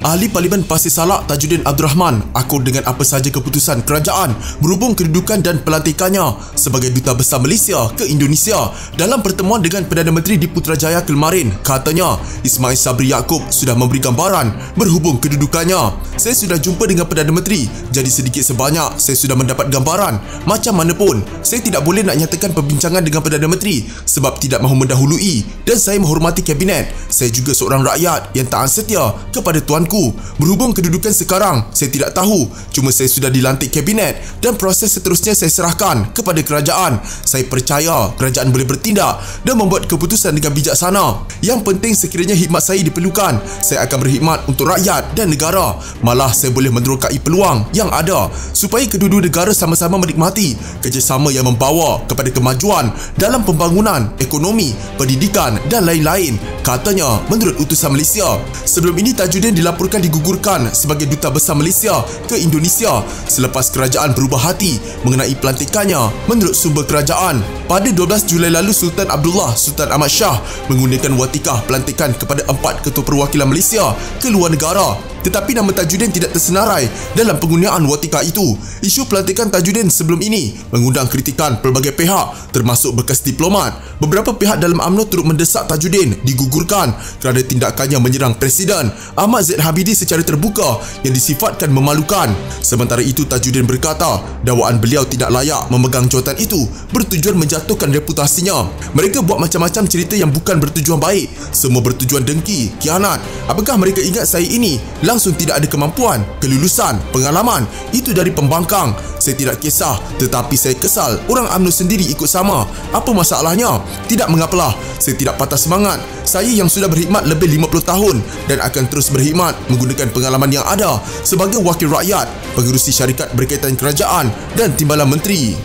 Ahli Parlimen Pasir Salak Tajuddin Abdul Rahman akur dengan apa sahaja keputusan kerajaan berhubung kedudukan dan pelantikannya sebagai Duta Besar Malaysia ke Indonesia. Dalam pertemuan dengan Perdana Menteri di Putrajaya kemarin, katanya Ismail Sabri Yaakob sudah memberi gambaran berhubung kedudukannya. Saya sudah jumpa dengan Perdana Menteri, jadi sedikit sebanyak saya sudah mendapat gambaran. Macam mana pun, saya tidak boleh nak nyatakan perbincangan dengan Perdana Menteri sebab tidak mahu mendahului, dan saya menghormati Kabinet. Saya juga seorang rakyat yang taat setia kepada tuanku. Berhubung kedudukan sekarang, saya tidak tahu. Cuma saya sudah dilantik Kabinet dan proses seterusnya saya serahkan kepada kerajaan. Saya percaya kerajaan boleh bertindak dan membuat keputusan dengan bijaksana. Yang penting sekiranya khidmat saya diperlukan, saya akan berkhidmat untuk rakyat dan negara. Malah saya boleh menerokai peluang yang ada supaya kedua-dua negara sama-sama menikmati kerjasama yang membawa kepada kemajuan dalam pembangunan, ekonomi, pendidikan dan lain-lain, katanya menurut utusan Malaysia. Sebelum ini Tajuddin dilaporkan digugurkan sebagai Duta Besar Malaysia ke Indonesia selepas kerajaan berubah hati mengenai pelantikannya. Menurut sumber kerajaan, pada 12 Julai lalu Sultan Abdullah Sultan Ahmad Shah menggunakan watikah pelantikan kepada 4 ketua perwakilan Malaysia ke luar negara. Tetapi nama Tajuddin tidak tersenarai dalam penggunaan watikah itu. Isu pelantikan Tajuddin sebelum ini mengundang kritikan pelbagai pihak termasuk bekas diplomat. Beberapa pihak dalam UMNO turut mendesak Tajuddin digugurkan kerana tindakannya menyerang Presiden Ahmad Zaid Habidi secara terbuka yang disifatkan memalukan. Sementara itu Tajuddin berkata dakwaan beliau tidak layak memegang jawatan itu bertujuan menjatuhkan reputasinya. Mereka buat macam-macam cerita yang bukan bertujuan baik, semua bertujuan dengki, khianat. Apakah mereka ingat saya ini langsung tidak ada kemampuan, kelulusan, pengalaman? Itu dari pembangkang. Saya tidak kisah, tetapi saya kesal orang UMNO sendiri ikut sama. Apa masalahnya? Tidak mengapalah. Saya tidak patah semangat. Saya yang sudah berkhidmat lebih 50 tahun dan akan terus berkhidmat menggunakan pengalaman yang ada sebagai wakil rakyat, pengerusi syarikat berkaitan kerajaan dan timbalan menteri.